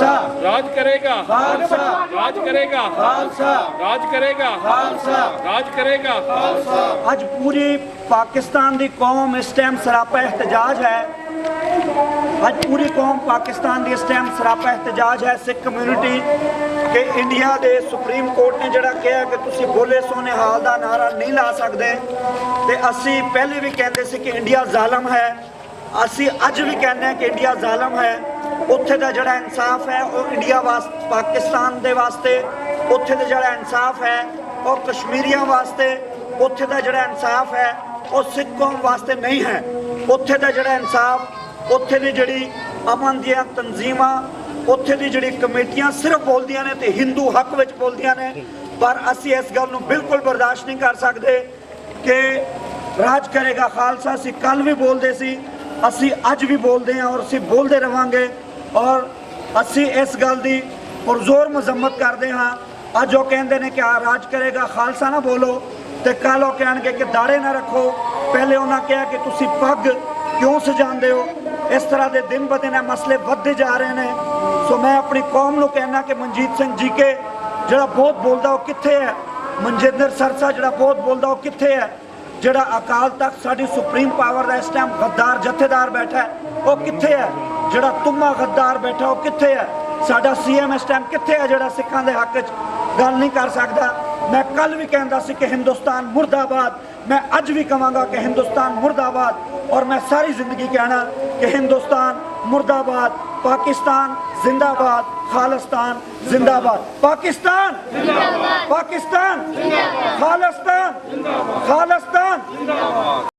खालसा राज करेगा, खालसा राज करेगा, खालसा राज करेगा, खालसा राज करेगा। अज पूरी पाकिस्तान की कौम इस टाइम सरापा एहतजाज है। अज पूरी कौम पाकिस्तान की इस टाइम सरापा एहतजाज है। सिख कम्यूनिटी कि इंडिया के सुप्रीम कोर्ट ने जड़ा कहा कि तुसी बोले सोने हाल का नारा नहीं ला सकते, तो असी पहले भी कहते सी कि इंडिया जालम है, असी अज भी कहते हैं कि इंडिया जालम है। उत्थे का जड़ा इंसाफ है वो इंडिया पाकिस्तान के वास्ते, उत्थे का जड़ा इंसाफ है और कश्मीरियों वास्ते, उत्थे का जड़ा इंसाफ है वो सिख कौम वास्ते नहीं है। उत्थे का जड़ा इंसाफ, उत्थे की जड़ी अमन दियां तंजीमां, उत्थे की जड़ी कमेटियां सिर्फ बोलदियां ने ते हिंदू हक विच बोलदियां ने। पर असी इस गल नूं बिल्कुल बर्दाश्त नहीं कर सकते कि राज करेगा खालसा। असी कल भी बोलते सी, असी अज भी बोलते हैं और असी बोलते रहांगे। और असी इस गल की पुरजोर मजम्मत करते हाँ। अज वो कहते हैं कि राज करेगा खालसा ना बोलो, तो कल वो कहेंगे कि दाड़े ना रखो। पहले उन्होंने कहा कि तुसी पग क्यों सजाते हो। इस तरह के दिन ब दिन मसले बढ़ते जा रहे हैं। सो मैं अपनी कौम को कहना कि मनजीत सिंह जी के जड़ा बहुत बोलता वो कित्थे है, मनजिंदर सरसा जड़ा बहुत बोलता वो कित्थे है, जड़ा अकाल तख्त साडी सुप्रीम पावर का इस टाइम गद्दार जथेदार बैठा है वो कित्थे है, जड़ा तुम्मा गद्दार बैठा वो कित्थे है, साडा सीएम इस टाइम कित्थे है जड़ा सिखां दे हक च गल नहीं कर सकता। मैं कल भी कहता सी कि हिंदुस्तान मुर्दाबाद, मैं अज भी कहांगा कि हिंदुस्तान मुर्दाबाद। और मैं सारी जिंदगी कहना कि हिंदुस्तान मुर्दाबाद, पाकिस्तान जिंदाबाद, खालिस्तान जिंदाबाद। पाकिस्तान जिंदाबाद, पाकिस्तान जिंदाबाद, खालिस्तान जिंदाबाद, खालिस्तान जिंदाबाद।